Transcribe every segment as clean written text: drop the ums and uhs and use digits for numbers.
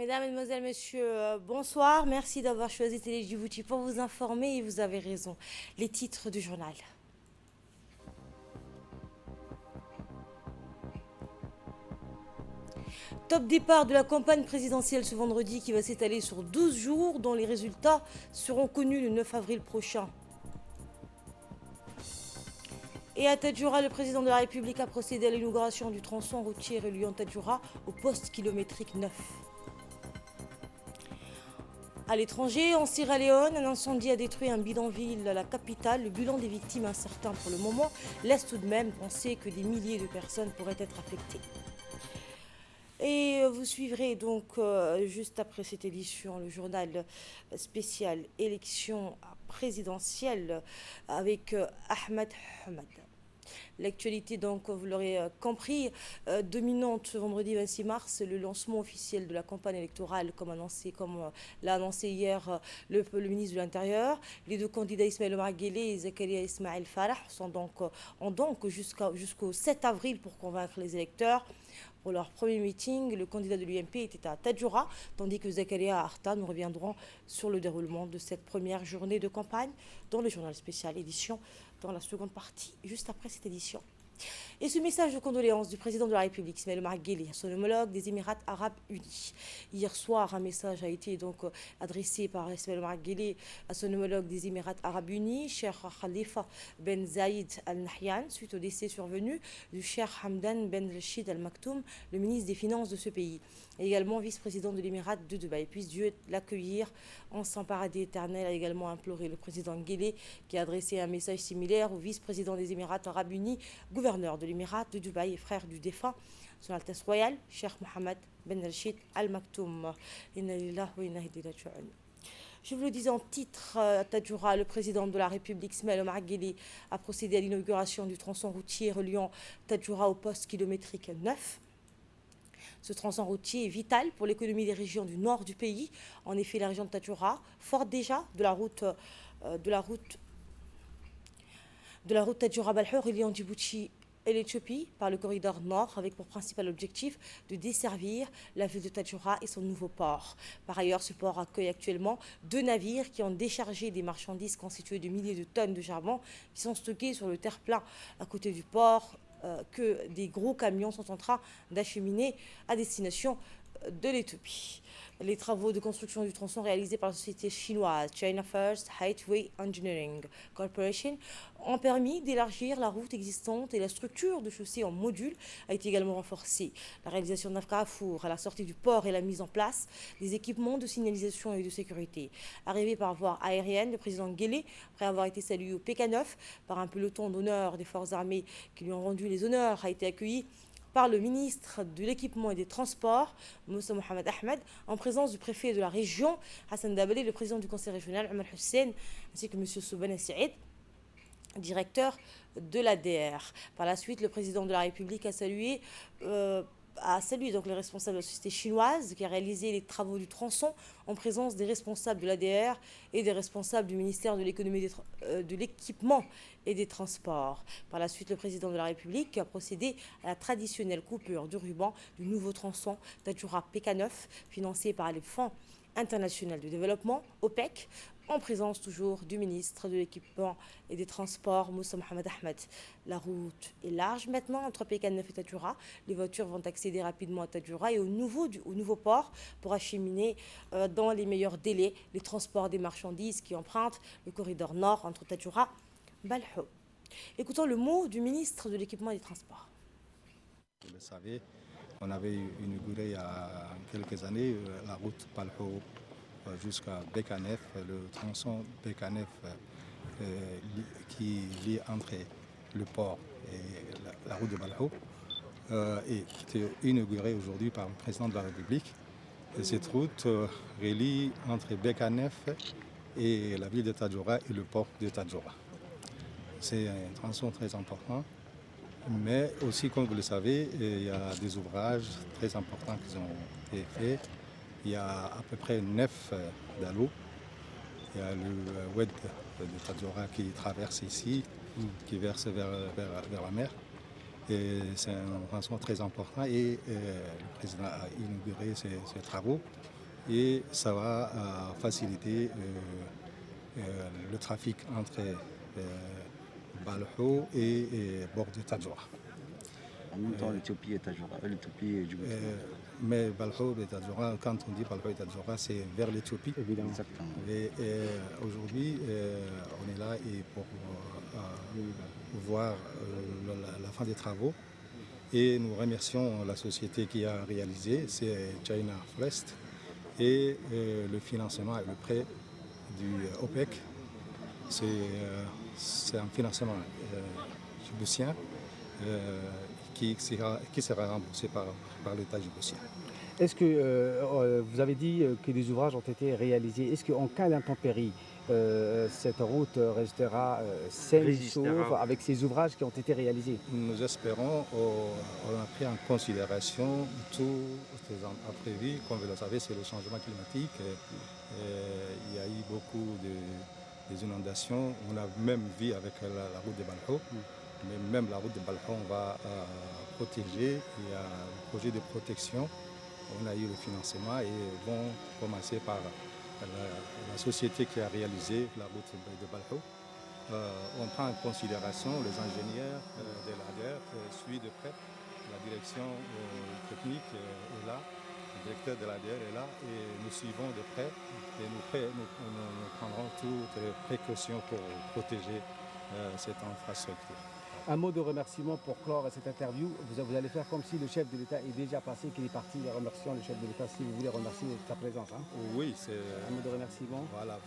Mesdames, Mesdemoiselles, Messieurs, bonsoir. Merci d'avoir choisi Télé Djibouti pour vous informer et vous avez raison. Les titres du journal. Top départ de la campagne présidentielle ce vendredi qui va s'étaler sur 12 jours dont les résultats seront connus le 9 avril prochain. Et à Tadjoura, le président de la République a procédé à l'inauguration du tronçon routier reliant Tadjoura au poste kilométrique 9. À l'étranger, en Sierra Leone, un incendie a détruit un bidonville à la capitale. Le bilan des victimes, incertain pour le moment, laisse tout de même penser que des milliers de personnes pourraient être affectées. Et vous suivrez donc juste après cette édition le journal spécial élection présidentielle avec Ahmed Hamad. L'actualité, donc, vous l'aurez compris, dominante ce vendredi 26 mars, le lancement officiel de la campagne électorale, comme l'a annoncé hier le ministre de l'Intérieur. Les deux candidats Ismaël Omar Guelleh et Zakaria Ismaël Farah ont donc jusqu'au 7 avril pour convaincre les électeurs. Pour leur premier meeting, le candidat de l'UMP était à Tadjoura, tandis que Zakaria et Arta nous reviendront sur le déroulement de cette première journée de campagne dans le journal spécial édition dans la seconde partie, juste après cette édition. Et ce message de condoléances du président de la République, Ismaël Omar Guelleh, à son homologue des Émirats Arabes Unis. Hier soir, un message a été donc adressé par Ismaël Omar Guelleh à son homologue des Émirats Arabes Unis, Cheikh Khalifa Ben Zayed Al Nahyan, suite au décès survenu du Cheikh Hamdan Ben Rachid Al Maktoum, le ministre des Finances de ce pays, et également vice-président de l'Émirat de Dubaï. Puisse Dieu l'accueillir en son paradis éternel, a également imploré le président Guelleh, qui a adressé un message similaire au vice-président des Émirats Arabes Unis, gouverneur de l'Émirat de Dubaï et frère du défunt, son Altesse royale, Cheikh Mohammed Ben Rachid Al Maktoum. Inna lillahi wa inna ilayhi raji'un. Je vous le disais en titre, à Tadjoura, le président de la République, Ismaël Omar Guelleh, a procédé à l'inauguration du tronçon routier reliant Tadjoura au poste kilométrique 9. Ce tronçon routier est vital pour l'économie des régions du nord du pays. En effet, la région de Tadjoura, forte déjà de la route Tadjoura-Balhour reliant Djibouti et l'Éthiopie par le corridor nord, avec pour principal objectif de desservir la ville de Tadjoura et son nouveau port. Par ailleurs, ce port accueille actuellement 2 navires qui ont déchargé des marchandises constituées de milliers de tonnes de charbon qui sont stockées sur le terre-plein à côté du port, que des gros camions sont en train d'acheminer à destination de l'Éthiopie. Les travaux de construction du tronçon réalisés par la société chinoise China First Highway Engineering Corporation ont permis d'élargir la route existante et la structure de chaussée en module a été également renforcée. La réalisation d'un carrefour à la sortie du port et la mise en place des équipements de signalisation et de sécurité. Arrivé par voie aérienne, le président Guelleh, après avoir été salué au PK9 par un peloton d'honneur des forces armées qui lui ont rendu les honneurs, a été accueilli par le ministre de l'Équipement et des Transports, Moussa Mohamed Ahmed, en présence du préfet de la région, Hassan Dabali, le président du conseil régional, Omar Hussein, ainsi que M. Souban Saïd, directeur de l'ADR. Par la suite, le président de la République a salué donc les responsables de la société chinoise qui a réalisé les travaux du tronçon en présence des responsables de l'ADR et des responsables du ministère de l'économie, de l'équipement et des transports. Par la suite, le président de la République a procédé à la traditionnelle coupure du ruban du nouveau tronçon Tadjoura PK9 financé par les fonds international de développement, OPEC, en présence toujours du ministre de l'Équipement et des Transports, Moussa Mohamed Ahmed. La route est large maintenant entre PK9 et Tadjoura. Les voitures vont accéder rapidement à Tadjoura et au nouveau port pour acheminer dans les meilleurs délais les transports des marchandises qui empruntent le corridor nord entre Tadjoura et Balhou. Écoutons le mot du ministre de l'Équipement et des Transports. Vous le savez, on avait inauguré il y a quelques années la route Balhou jusqu'à Bekanef, le tronçon Bekanef qui lie entre le port et la route de Balhou, et qui était inaugurée aujourd'hui par le président de la République. Et cette route relie entre Bekanef et la ville de Tadjoura et le port de Tadjoura. C'est un tronçon très important. Mais aussi, comme vous le savez, il y a des ouvrages très importants qui ont été faits. Il y a à peu près 9 dallos. Il y a le Oued de Tadjoura qui traverse ici, qui verse vers la mer. Et c'est un tronçon très important et le président a inauguré ces travaux. et ça va faciliter le trafic entre Balho et bord de Tadjoura. En même temps, l'Éthiopie et Tadjoura, l'Éthiopie et Djibouti. Mais Balho et Tadjoura, quand on dit Balho et Tadjoura, c'est vers l'Éthiopie. Évidemment. Exactement. Et aujourd'hui, on est là et pour voir la fin des travaux. Et nous remercions la société qui a réalisé, c'est China Forest, et le financement et le prêt du OPEC. C'est un financement djiboutien qui sera remboursé par l'État djiboutien. Est-ce que vous avez dit que des ouvrages ont été réalisés? Est-ce qu'en cas d'intempérie, cette route restera saine et sauve avec ces ouvrages qui ont été réalisés? Nous espérons, on a pris en considération tous les imprévus. Comme vous le savez, c'est le changement climatique. Il y a eu beaucoup des inondations. On a même vu avec la route de Balho. Mais même la route de Balho, on va protéger. Il y a un projet de protection. On a eu le financement et vont commencer par la société qui a réalisé la route de Balho. On prend en considération les ingénieurs de l'ADER, suivent de près. La direction technique est là, le directeur de l'ADER est là et nous suivons de près et nous prendrons toutes les précautions pour protéger cette infrastructure. Un mot de remerciement pour clore cette interview. Vous allez faire comme si le chef de l'État est déjà passé, qu'il est parti. Remercions le chef de l'État si vous voulez remercier de sa présence. Hein. Oui, c'est un mot de remerciement. Voilà,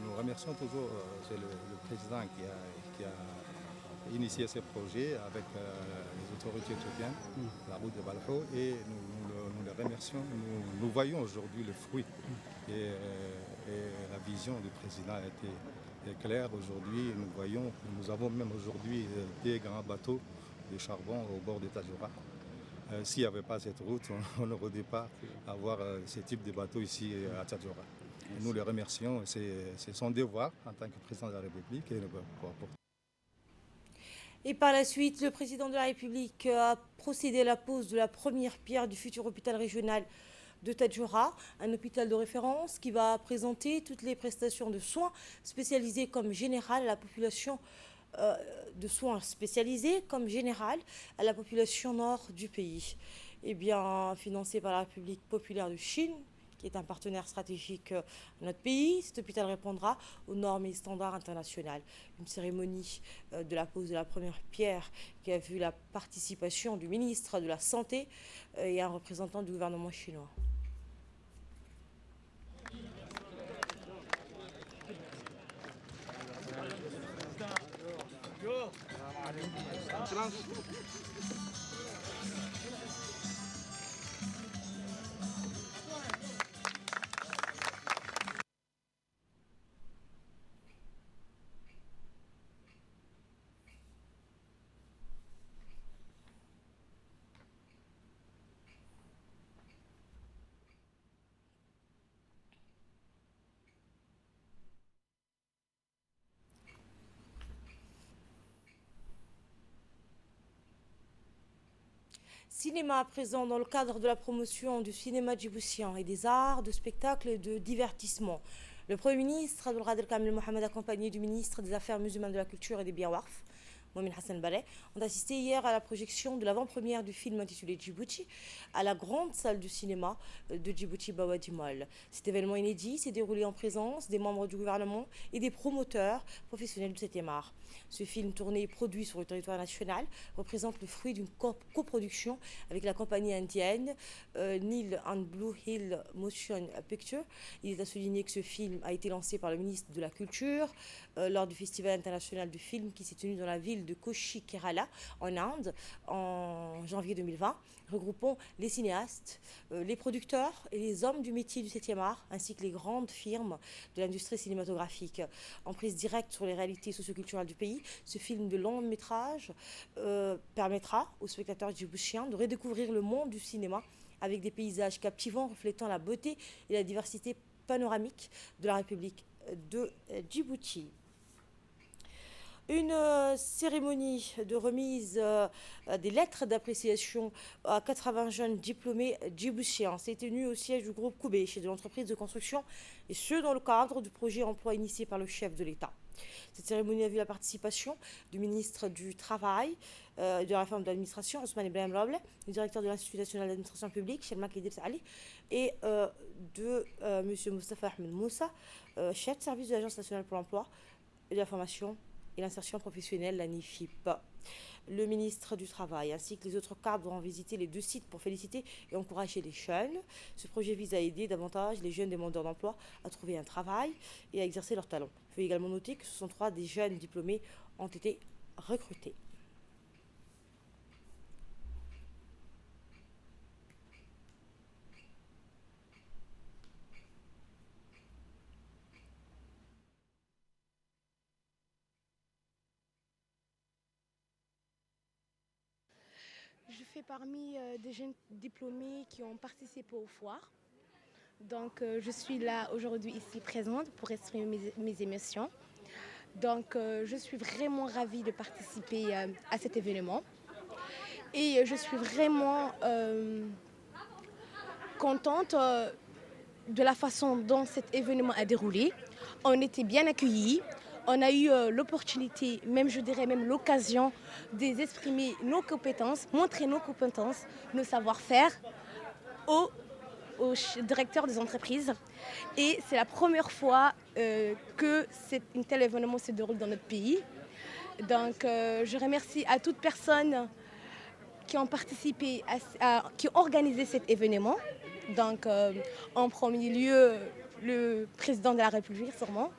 nous remercions toujours c'est le président qui a initié ce projet avec les autorités éthiopiennes, la route de Balho, et nous les remercions. Nous voyons aujourd'hui le fruit et la vision du président a été claire aujourd'hui. Nous avons même aujourd'hui des grands bateaux de charbon au bord de Tadjoura. S'il n'y avait pas cette route, on n'aurait pas avoir ce type de bateau ici à Tadjoura. Nous les remercions, c'est son devoir en tant que président de la République. Et par la suite, le président de la République a procédé à la pose de la première pierre du futur hôpital régional de Tadjoura, un hôpital de référence qui va présenter toutes les prestations de soins spécialisés comme générales à la population à la population nord du pays. Eh bien, financé par la République populaire de Chine, qui est un partenaire stratégique de notre pays. Cet hôpital répondra aux normes et standards internationaux. Une cérémonie de la pose de la première pierre qui a vu la participation du ministre de la Santé et un représentant du gouvernement chinois. Cinéma à présent, dans le cadre de la promotion du cinéma djiboutien et des arts, de spectacle et de divertissement. Le Premier ministre Abdelkader Kamel Mohamed, accompagné du ministre des Affaires musulmanes, de la Culture et des Biens Warf, Mohamed Hassan Baleh, ont assisté hier à la projection de l'avant-première du film intitulé Djibouti à la grande salle du cinéma de Djibouti Bawadi Mall. Cet événement inédit s'est déroulé en présence des membres du gouvernement et des promoteurs professionnels du 7e art. Ce film tourné et produit sur le territoire national représente le fruit d'une coproduction avec la compagnie indienne Nile and Blue Hill Motion Picture. Il est à souligner que ce film a été lancé par le ministre de la Culture lors du Festival international du film qui s'est tenu dans la ville de Kochi, Kerala, en Inde, en janvier 2020, regroupant les cinéastes, les producteurs et les hommes du métier du 7e art, ainsi que les grandes firmes de l'industrie cinématographique. En prise directe sur les réalités socioculturelles du pays, ce film de long métrage permettra aux spectateurs djiboutiens de redécouvrir le monde du cinéma avec des paysages captivants reflétant la beauté et la diversité panoramique de la République de Djibouti. Une cérémonie de remise des lettres d'appréciation à 80 jeunes diplômés djiboutiens s'est tenue au siège du groupe Koubé, chez de l'entreprise de construction, et ce dans le cadre du projet emploi initié par le chef de l'État. Cette cérémonie a vu la participation du ministre du Travail et de la réforme de l'administration, Ousmane Ibrahim Roble, du directeur de l'Institut national d'administration publique, Shelmak Idriss Ali, et de M. Moustapha Ahmed Moussa, chef de service de l'Agence nationale pour l'emploi et de la formation et l'insertion professionnelle, la NIFIP. Le ministre du Travail ainsi que les autres cadres auront visité les deux sites pour féliciter et encourager les jeunes. Ce projet vise à aider davantage les jeunes demandeurs d'emploi à trouver un travail et à exercer leurs talents. Il faut également noter que 63 des jeunes diplômés ont été recrutés. Je fais parmi des jeunes diplômés qui ont participé aux foires. Donc je suis là aujourd'hui ici présente pour exprimer mes émotions. Donc je suis vraiment ravie de participer à cet événement. Et je suis vraiment contente de la façon dont cet événement a déroulé. On était bien accueillis. On a eu l'opportunité, même je dirais même l'occasion d'exprimer nos compétences, montrer nos compétences, nos savoir-faire aux directeurs des entreprises. Et c'est la première fois que un tel événement se déroule dans notre pays. Donc je remercie à toute personne qui ont participé, qui ont organisé cet événement. Donc en premier lieu, le président de la République sûrement,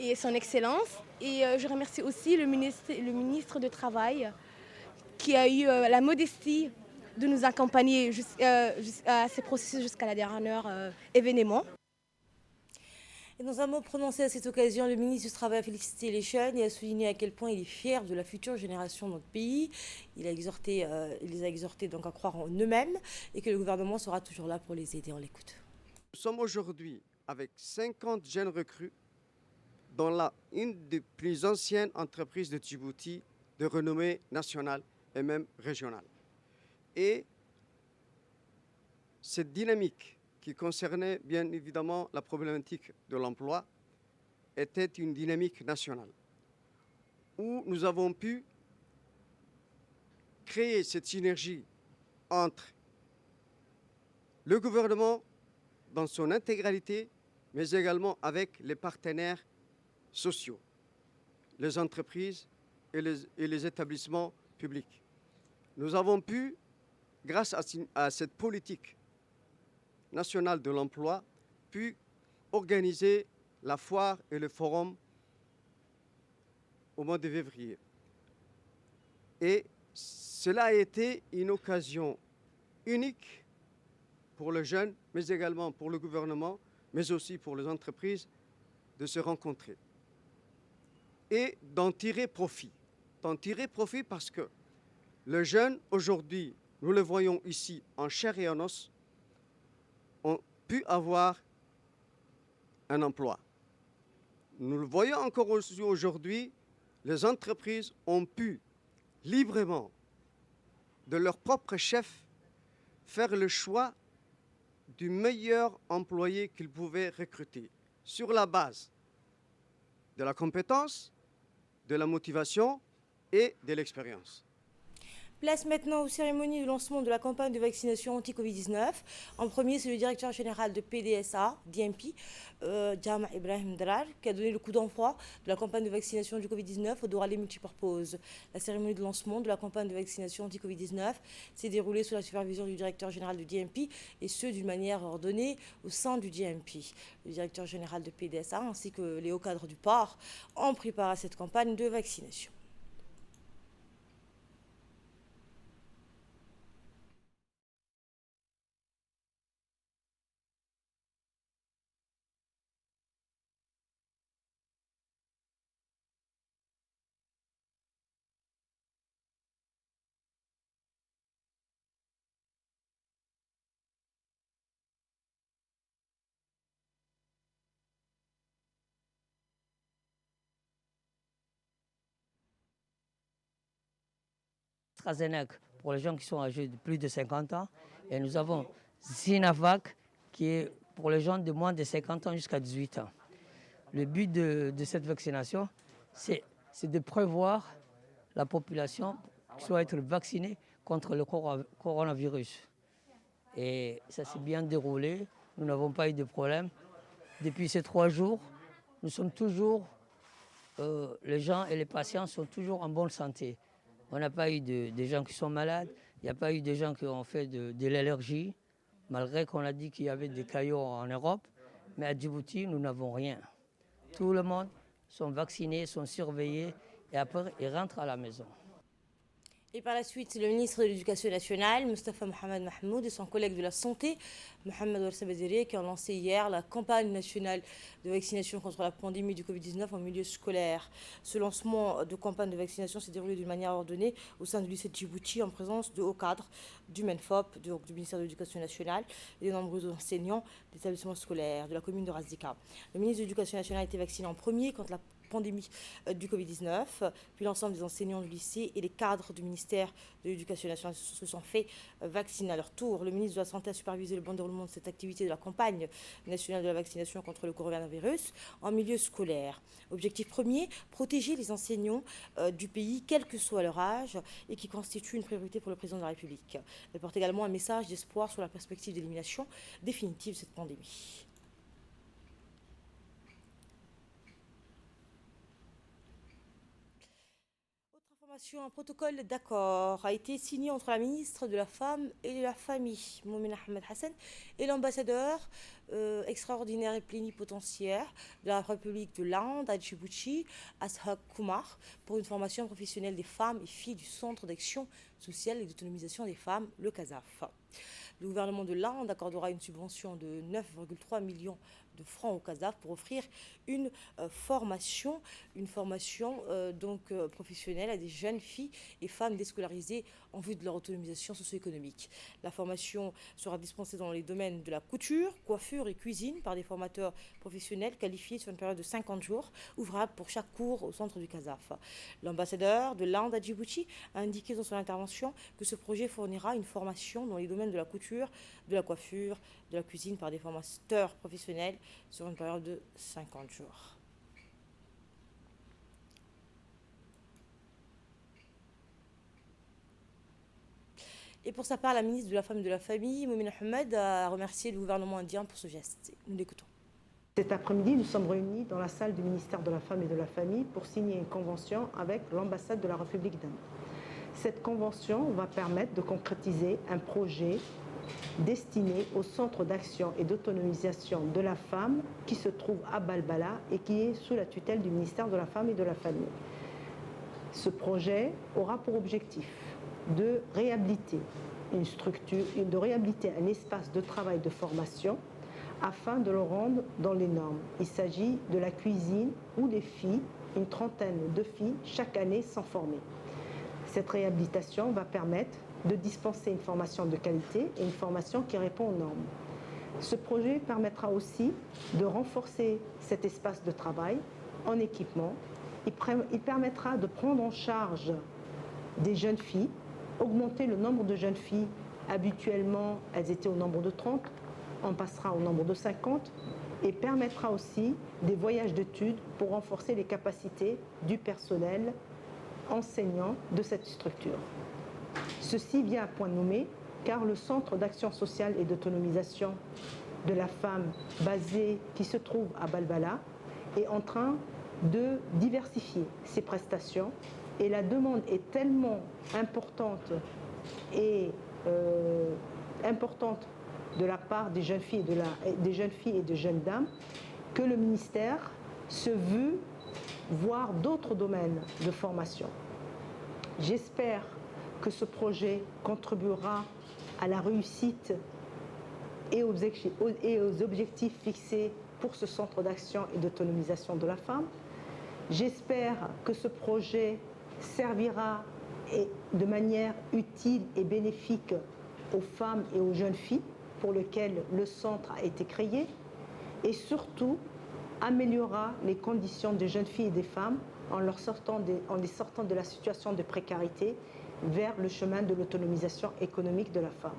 et son excellence. Et je remercie aussi le ministre du Travail qui a eu la modestie de nous accompagner à ces processus jusqu'à la dernière événement. Et dans un mot prononcé à cette occasion, le ministre du Travail a félicité les jeunes et a souligné à quel point il est fier de la future génération de notre pays. Il les a exhortés donc à croire en eux-mêmes et que le gouvernement sera toujours là pour les aider. On l'écoute. Nous sommes aujourd'hui avec 50 jeunes recrues dans une des plus anciennes entreprises de Djibouti de renommée nationale et même régionale. Et cette dynamique qui concernait bien évidemment la problématique de l'emploi était une dynamique nationale où nous avons pu créer cette synergie entre le gouvernement dans son intégralité, mais également avec les partenaires sociaux, les entreprises et les établissements publics. Nous avons pu, grâce à cette politique nationale de l'emploi, pu organiser la foire et le forum au mois de février. Et cela a été une occasion unique pour les jeunes, mais également pour le gouvernement, mais aussi pour les entreprises, de se rencontrer et d'en tirer profit. D'en tirer profit parce que les jeunes, aujourd'hui, nous le voyons ici en chair et en os, ont pu avoir un emploi. Nous le voyons encore aujourd'hui, les entreprises ont pu librement, de leur propre chef, faire le choix du meilleur employé qu'ils pouvaient recruter sur la base de la compétence, de la motivation et de l'expérience. Place maintenant aux cérémonies de lancement de la campagne de vaccination anti-Covid-19. En premier, c'est le directeur général de PDSA, DMP, Jama Ibrahim Drar, qui a donné le coup d'envoi de la campagne de vaccination du Covid-19 au Doralé Multipurpose. La cérémonie de lancement de la campagne de vaccination anti-Covid-19 s'est déroulée sous la supervision du directeur général de DMP et ce, d'une manière ordonnée au sein du DMP. Le directeur général de PDSA ainsi que les hauts cadres du port ont préparé cette campagne de vaccination. AstraZeneca pour les gens qui sont âgés de plus de 50 ans. Et nous avons Sinovac qui est pour les gens de moins de 50 ans jusqu'à 18 ans. Le but de cette vaccination, c'est de prévoir la population qui soit être vaccinée contre le coronavirus. Et ça s'est bien déroulé, nous n'avons pas eu de problème. Depuis ces 3 jours, nous sommes toujours, les gens et les patients sont toujours en bonne santé. On n'a pas eu des gens qui sont malades, il n'y a pas eu des gens qui ont fait de l'allergie, malgré qu'on a dit qu'il y avait des caillots en Europe. Mais à Djibouti, nous n'avons rien. Tout le monde sont vaccinés, sont surveillés et après ils rentrent à la maison. Et par la suite, le ministre de l'Éducation nationale, Moustapha Mohamed Mahmoud, et son collègue de la Santé, Mohamed Warsa Bezeri, qui ont lancé hier la campagne nationale de vaccination contre la pandémie du Covid-19 en milieu scolaire. Ce lancement de campagne de vaccination s'est déroulé d'une manière ordonnée au sein du lycée de Djibouti en présence de hauts cadres du MENFOP, du ministère de l'Éducation nationale, et des nombreux enseignants d'établissements scolaires de la commune de Razika. Le ministre de l'Éducation nationale a été vacciné en premier contre la pandémie du Covid-19, puis l'ensemble des enseignants du lycée et les cadres du ministère de l'Éducation nationale se sont fait vacciner à leur tour. Le ministre de la Santé a supervisé le bon déroulement de cette activité de la campagne nationale de la vaccination contre le coronavirus en milieu scolaire. Objectif premier, protéger les enseignants du pays, quel que soit leur âge, et qui constitue une priorité pour le président de la République. Elle porte également un message d'espoir sur la perspective d'élimination définitive de cette pandémie. Un protocole d'accord a été signé entre la ministre de la Femme et de la Famille, Moumina Ahmed Hassan, et l'ambassadeur extraordinaire et plénipotentiaire de la République de l'Inde à Djibouti, Ashaq Kumar, pour une formation professionnelle des femmes et filles du Centre d'action sociale et d'autonomisation des femmes, le CASAF. Le gouvernement de l'Inde accordera une subvention de 9,3 millions de francs au CASAF pour offrir une formation professionnelle à des jeunes filles et femmes déscolarisées en vue de leur autonomisation socio-économique. La formation sera dispensée dans les domaines de la couture, coiffure et cuisine par des formateurs professionnels qualifiés sur une période de 50 jours, ouvrables pour chaque cours au centre du CASAF. L'ambassadeur de l'Inde à Djibouti a indiqué dans son intervention que ce projet fournira une formation dans les domaines de la couture, de la coiffure, de la cuisine par des formateurs professionnels sur une période de 50 jours. Et pour sa part, la ministre de la Femme et de la Famille, Moumina Ahmed, a remercié le gouvernement indien pour ce geste. Nous l'écoutons. Cet après-midi, nous sommes réunis dans la salle du ministère de la Femme et de la Famille pour signer une convention avec l'ambassade de la République d'Inde. Cette convention va permettre de concrétiser un projet destiné au centre d'action et d'autonomisation de la femme qui se trouve à Balbala et qui est sous la tutelle du ministère de la Femme et de la Famille. Ce projet aura pour objectif de réhabiliter une structure, de réhabiliter un espace de travail de formation afin de le rendre dans les normes. Il s'agit de la cuisine où les filles, une trentaine de filles, chaque année sont formées. Cette réhabilitation va permettre de dispenser une formation de qualité et une formation qui répond aux normes. Ce projet permettra aussi de renforcer cet espace de travail en équipement. Il permettra de prendre en charge des jeunes filles, augmenter le nombre de jeunes filles. Habituellement, elles étaient au nombre de 30, on passera au nombre de 50 et permettra aussi des voyages d'études pour renforcer les capacités du personnel enseignant de cette structure. Ceci vient à point nommé car le Centre d'action sociale et d'autonomisation de la femme qui se trouve à Balbala est en train de diversifier ses prestations et la demande est tellement importante de la part des jeunes filles et des jeunes dames que le ministère se veut voir d'autres domaines de formation. J'espère que ce projet contribuera à la réussite et aux objectifs fixés pour ce centre d'action et d'autonomisation de la femme. J'espère que ce projet servira de manière utile et bénéfique aux femmes et aux jeunes filles pour lesquelles le centre a été créé et surtout améliorera les conditions des jeunes filles et des femmes en les sortant de la situation de précarité vers le chemin de l'autonomisation économique de la femme.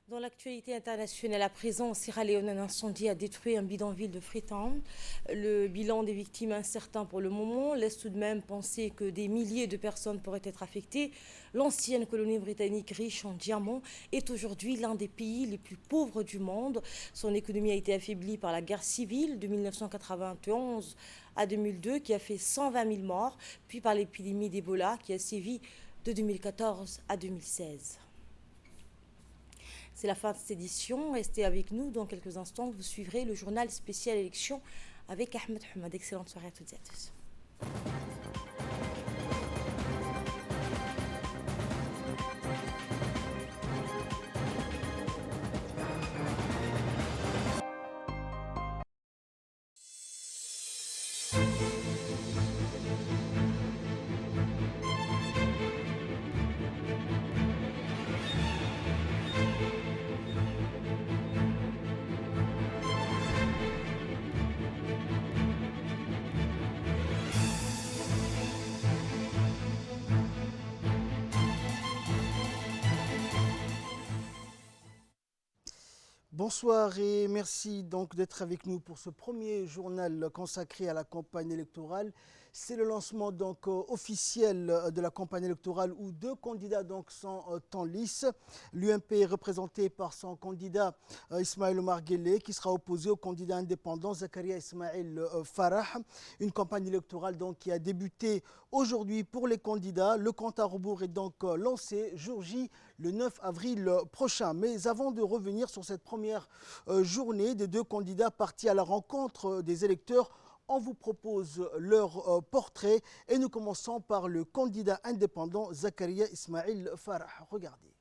Dans l'actualité internationale à présent, en Sierra Leone, un incendie a détruit un bidonville de Freetown. Le bilan des victimes incertain pour le moment laisse tout de même penser que des milliers de personnes pourraient être affectées. L'ancienne colonie britannique riche en diamants est aujourd'hui l'un des pays les plus pauvres du monde. Son économie a été affaiblie par la guerre civile de 1991 à 2002 qui a fait 120 000 morts, puis par l'épidémie d'Ebola qui a sévi de 2014 à 2016. C'est la fin de cette édition. Restez avec nous. Dans quelques instants, vous suivrez le journal spécial élection avec Ahmed Hamad. Excellente soirée à toutes et à tous. Bonsoir et merci donc d'être avec nous pour ce premier journal consacré à la campagne électorale. C'est le lancement donc officiel de la campagne électorale où deux candidats donc sont en lice. L'UMP est représenté par son candidat Ismaël Omar Guelleh qui sera opposé au candidat indépendant Zakaria Ismail Farah. Une campagne électorale donc qui a débuté aujourd'hui pour les candidats. Le compte à rebours est donc lancé jour J le 9 avril prochain. Mais avant de revenir sur cette première journée des deux candidats partis à la rencontre des électeurs, on vous propose leur portrait et nous commençons par le candidat indépendant Zakaria Ismail Farah. Regardez.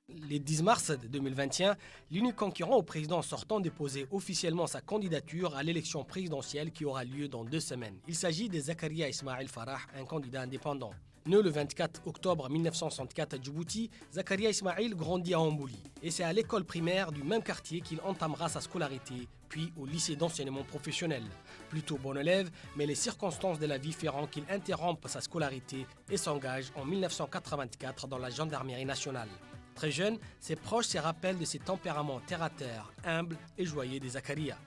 Le 10 mars 2021, l'unique concurrent au président sortant déposait officiellement sa candidature à l'élection présidentielle qui aura lieu dans 2 semaines. Il s'agit de Zakaria Ismail Farah, un candidat indépendant. Né le 24 octobre 1964 à Djibouti, Zakaria Ismail grandit à Ambouli. Et c'est à l'école primaire du même quartier qu'il entamera sa scolarité, puis au lycée d'enseignement professionnel. Plutôt bon élève, mais les circonstances de la vie feront qu'il interrompe sa scolarité et s'engage en 1984 dans la gendarmerie nationale. Très jeune, ses proches se rappellent de ses tempéraments terre-à-terre, humble et joyeux de Zakaria.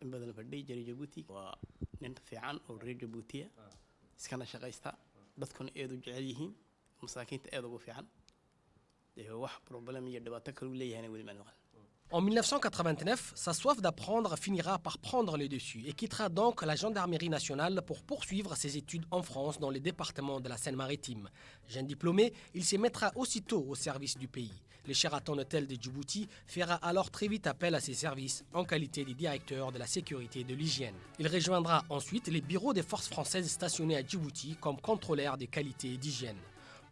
badan fadhiyi jiray Djibouti waa nin fiican oo reer Djibouti iskana shaqaysta dadkuna aad u jecel yihiin masaakiinta aad ugu fiican wax problème iyo dhibaato kale u leeyahay wali ma noqon. En 1989, sa soif d'apprendre finira par prendre le dessus et quittera donc la gendarmerie nationale pour poursuivre ses études en France dans les départements de la Seine-Maritime. Jeune diplômé, il se mettra aussitôt au service du pays. Le Sheraton Hotel de Djibouti fera alors très vite appel à ses services en qualité de directeur de la sécurité et de l'hygiène. Il rejoindra ensuite les bureaux des forces françaises stationnés à Djibouti comme contrôleur des qualités et d'hygiène.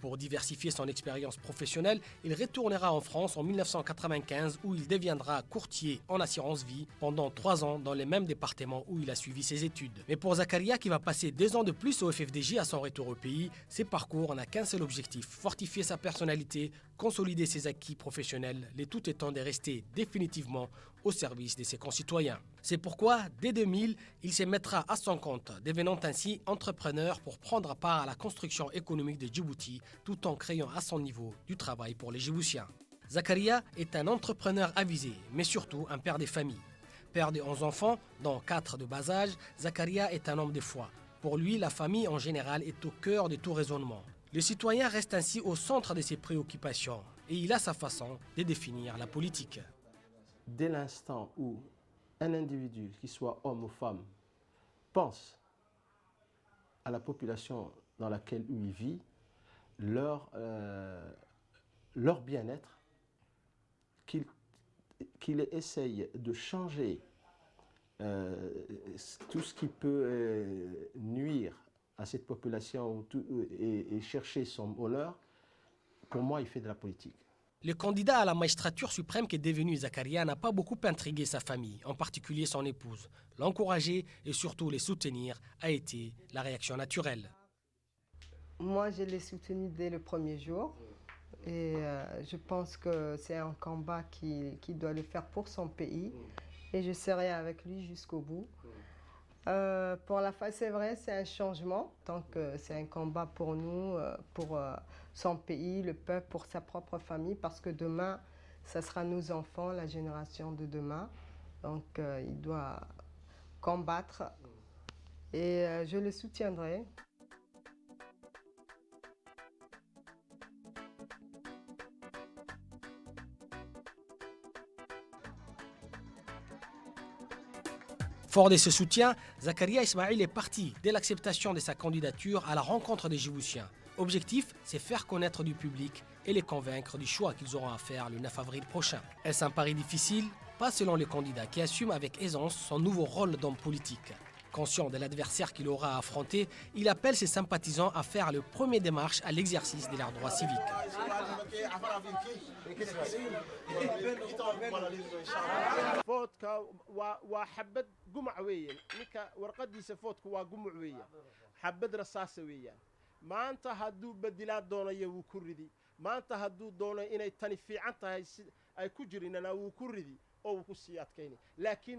Pour diversifier son expérience professionnelle, il retournera en France en 1995 où il deviendra courtier en assurance vie pendant 3 ans dans les mêmes départements où il a suivi ses études. Mais pour Zakaria qui va passer 2 ans de plus au FFDJ à son retour au pays, ses parcours n'a qu'un seul objectif, fortifier sa personnalité, consolider ses acquis professionnels, le tout étant de rester définitivement au service de ses concitoyens. C'est pourquoi, dès 2000, il se mettra à son compte, devenant ainsi entrepreneur pour prendre part à la construction économique de Djibouti, tout en créant à son niveau du travail pour les Djiboutiens. Zakaria est un entrepreneur avisé, mais surtout un père de famille. Père de 11 enfants, dont 4 de bas âge, Zakaria est un homme de foi. Pour lui, la famille en général est au cœur de tout raisonnement. Le citoyen reste ainsi au centre de ses préoccupations et il a sa façon de définir la politique. Dès l'instant où un individu, qu'il soit homme ou femme, pense à la population dans laquelle il vit, leur bien-être, qu'il essaye de changer tout ce qui peut nuire à cette population et chercher son honneur, pour moi, il fait de la politique. Le candidat à la magistrature suprême qui est devenu Zakaria n'a pas beaucoup intrigué sa famille, en particulier son épouse. L'encourager et surtout les soutenir a été la réaction naturelle. Moi, je l'ai soutenu dès le premier jour et je pense que c'est un combat qu'il doit le faire pour son pays et je serai avec lui jusqu'au bout. Pour la femme, c'est vrai, c'est un changement. Tant que c'est un combat pour nous, pour son pays, le peuple, pour sa propre famille, parce que demain, ça sera nos enfants, la génération de demain. Donc, il doit combattre et je le soutiendrai. Fort de ce soutien, Zakaria Ismail est parti dès l'acceptation de sa candidature à la rencontre des Djiboutiens. Objectif, c'est faire connaître du public et les convaincre du choix qu'ils auront à faire le 9 avril prochain. Est-ce un pari difficile? Pas selon le candidat qui assume avec aisance son nouveau rôle d'homme politique. Conscient de l'adversaire qu'il aura à affronter, il appelle ses sympathisants à faire le premier démarche à l'exercice de leurs droits civiques. فوتكا وحبد قمع ويا نيكا ورقدي سفوتك وقمع ويا حبد رصاصة ويا ما أنت هدو بدلات دونا يوكردي ما أنت هدو دونا إن التاني في عنتها أي كجرين أنا وكردي أو كسيات كيني لكن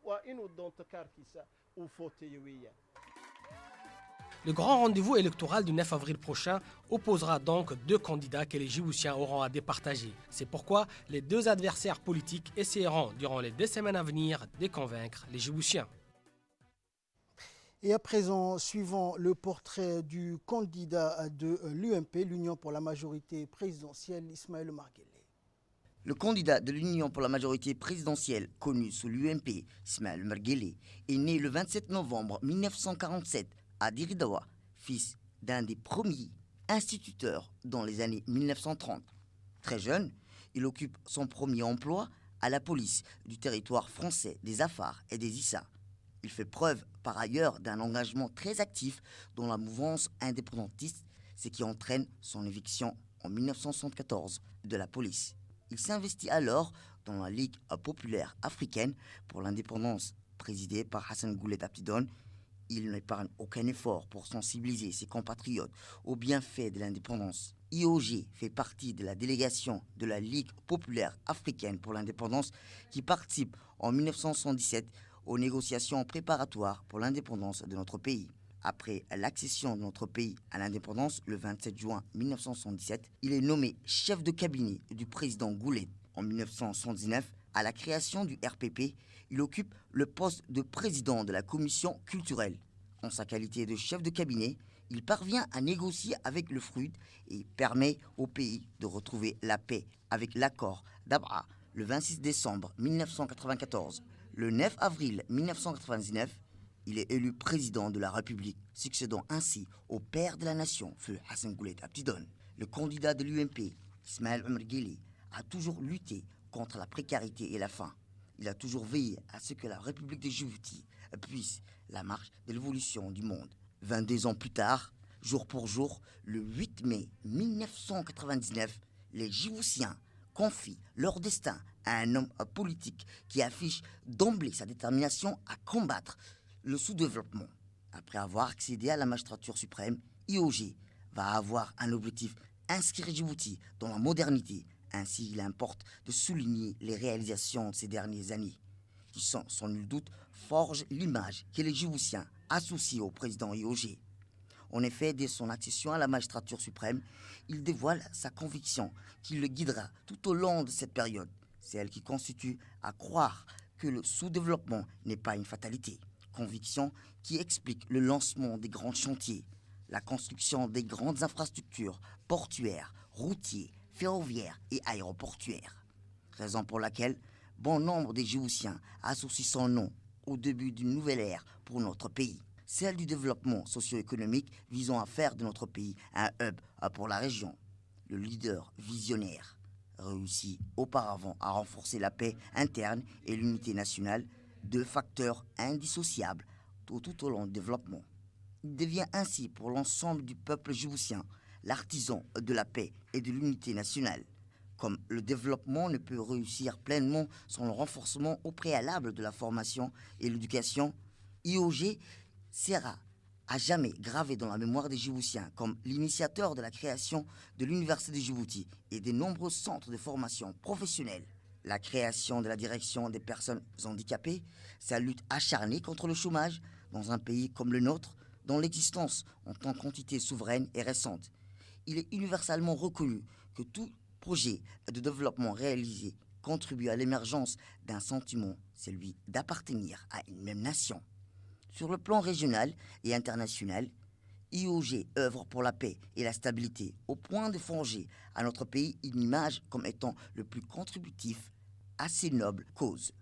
وإنو دون تكاركيسا وفوتي ويا. Le grand rendez-vous électoral du 9 avril prochain opposera donc deux candidats que les Djiboutiens auront à départager. C'est pourquoi les deux adversaires politiques essaieront durant les 2 semaines à venir de convaincre les Djiboutiens. Et à présent, suivant le portrait du candidat de l'UMP, l'Union pour la majorité présidentielle, Ismaël Omar Guelleh. Le candidat de l'Union pour la majorité présidentielle, connu sous l'UMP, Ismaël Omar Guelleh, est né le 27 novembre 1947 à Diridawa, fils d'un des premiers instituteurs dans les années 1930. Très jeune, il occupe son premier emploi à la police du territoire français des Afars et des Issa. Il fait preuve par ailleurs d'un engagement très actif dans la mouvance indépendantiste, ce qui entraîne son éviction en 1974 de la police. Il s'investit alors dans la Ligue populaire africaine pour l'indépendance, présidée par Hassan Goulet Abdidon. Il n'épargne aucun effort pour sensibiliser ses compatriotes aux bienfaits de l'indépendance. IOG fait partie de la délégation de la Ligue populaire africaine pour l'indépendance qui participe en 1977 aux négociations préparatoires pour l'indépendance de notre pays. Après l'accession de notre pays à l'indépendance le 27 juin 1977, il est nommé chef de cabinet du président Goulet. En 1979, à la création du RPP, il occupe le poste de président de la commission culturelle. En sa qualité de chef de cabinet, il parvient à négocier avec le FRUD et permet au pays de retrouver la paix avec l'accord d'Abra le 26 décembre 1994. Le 9 avril 1999, il est élu président de la République, succédant ainsi au père de la nation, feu Hassan Goulet Abdidon. Le candidat de l'UMP, Ismaël Omar Guelleh, a toujours lutté contre la précarité et la faim. Il a toujours veillé à ce que la République de Djibouti puisse la marche de l'évolution du monde. 22 ans plus tard, jour pour jour, le 8 mai 1999, les Djiboutiens confient leur destin à un homme politique qui affiche d'emblée sa détermination à combattre le sous-développement. Après avoir accédé à la magistrature suprême, IOG va avoir un objectif: inscrire Djibouti dans la modernité. Ainsi, il importe de souligner les réalisations de ces dernières années, qui sans nul doute forgent l'image que les Djiboutiens associent au président IOG. En effet, dès son accession à la magistrature suprême, il dévoile sa conviction qui le guidera tout au long de cette période. C'est elle qui constitue à croire que le sous-développement n'est pas une fatalité. Conviction qui explique le lancement des grands chantiers, la construction des grandes infrastructures portuaires, routières, ferroviaires et aéroportuaires. Raison pour laquelle bon nombre des Djiboutiens associent son nom au début d'une nouvelle ère pour notre pays, celle du développement socio-économique visant à faire de notre pays un hub pour la région. Le leader visionnaire réussit auparavant à renforcer la paix interne et l'unité nationale, deux facteurs indissociables tout au long du développement. Il devient ainsi pour l'ensemble du peuple djiboutien l'artisan de la paix et de l'unité nationale. Comme le développement ne peut réussir pleinement sans le renforcement au préalable de la formation et l'éducation, IOG sera à jamais gravé dans la mémoire des Djiboutiens comme l'initiateur de la création de l'Université de Djibouti et des nombreux centres de formation professionnelle. La création de la direction des personnes handicapées, sa lutte acharnée contre le chômage dans un pays comme le nôtre, dont l'existence en tant qu'entité souveraine est récente. Il est universellement reconnu que tout projet de développement réalisé contribue à l'émergence d'un sentiment, celui d'appartenir à une même nation. Sur le plan régional et international, IOG œuvre pour la paix et la stabilité au point de forger à notre pays une image comme étant le plus contributif à ces nobles causes.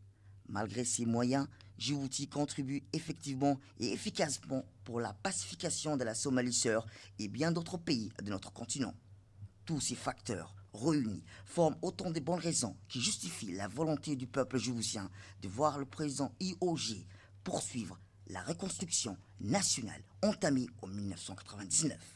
Malgré ses moyens, Djibouti contribue effectivement et efficacement pour la pacification de la Somalie sœur et bien d'autres pays de notre continent. Tous ces facteurs réunis forment autant de bonnes raisons qui justifient la volonté du peuple djiboutien de voir le président IOG poursuivre la reconstruction nationale entamée en 1999.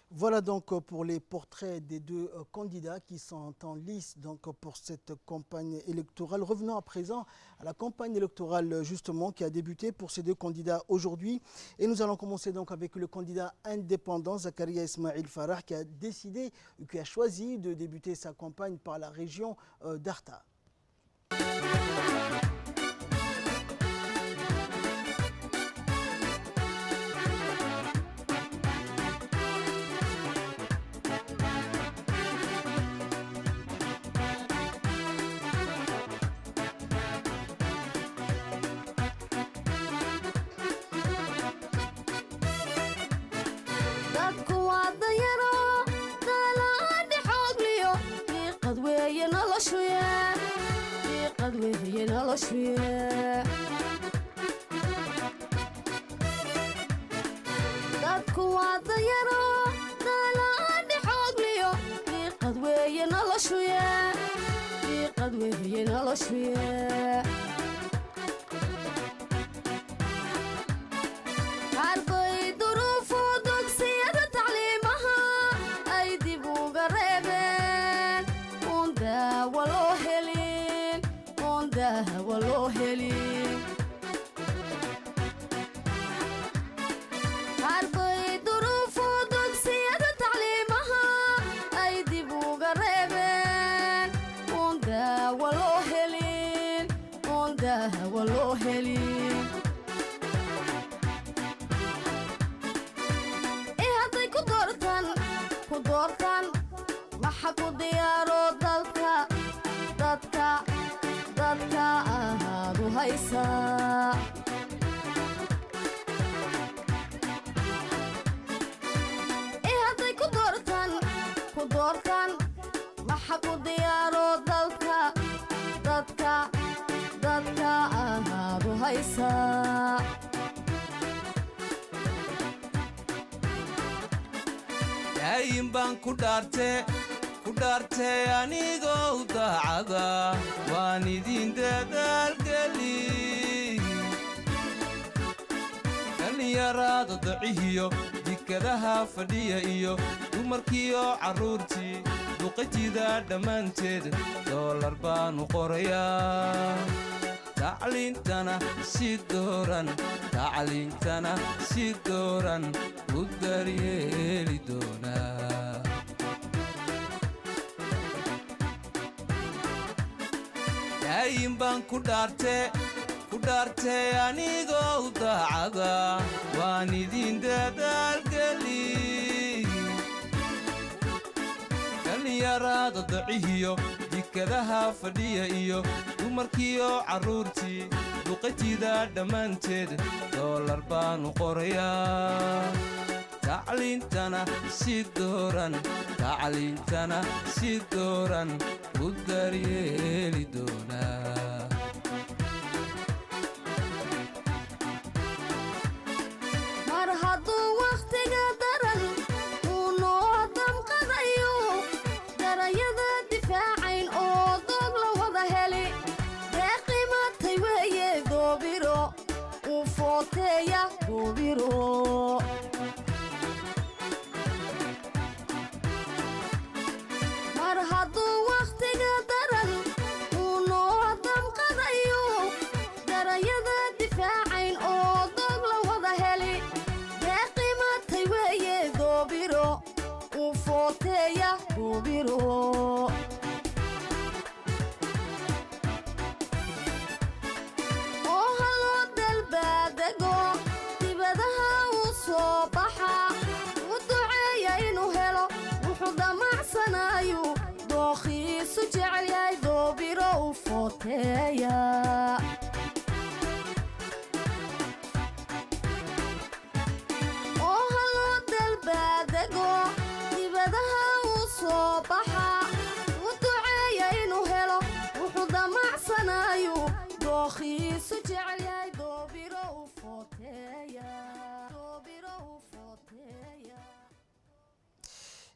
Voilà donc pour les portraits des deux candidats qui sont en lice donc pour cette campagne électorale. Revenons à présent à la campagne électorale justement qui a débuté pour ces deux candidats aujourd'hui. Et nous allons commencer donc avec le candidat indépendant Zakaria Ismail Farah qui a décidé, qui a choisi de débuter sa campagne par la région d'Arta. Dayin baan ku dhaartee anigoo daacada waan idin dadaalgeli dhallinyarada dacihiyo jikadaha fadhiya iyo dumarkiyo carruurtii duqatida dhammaanteed doolar baanu qorayaa tacliintana si dooran u daryeeli doonaa daayin baan ku dhaartee anigoo daacada waan idin dadaalgeli dhallinyarada dacihiyo jikadaha fadhiya iyo dumarkiyo carruurtii duqatida dhammaanteed doolar baanu qorayaa tacliintana si dooran u daryeeli doonaa mar hadduu wakhtiga daran uu noo damqadayo darayada difaacayn oo doog la wada heli reeqimatay weeye doobiro uu footeeya doobiro mar hadduu wakhtiga daran uu noo damqadayo darayada difaacayn oo doog la wada heli reeqimatay weeye doobiro uu footeeya doobiro footeeya oo haloo dalbaadego dibadaha u soo baxa u duceeya inuu helo wuxuu damacsanayu dookhiisu jecel yahay doobiro u footeeya doobiro u footeeya.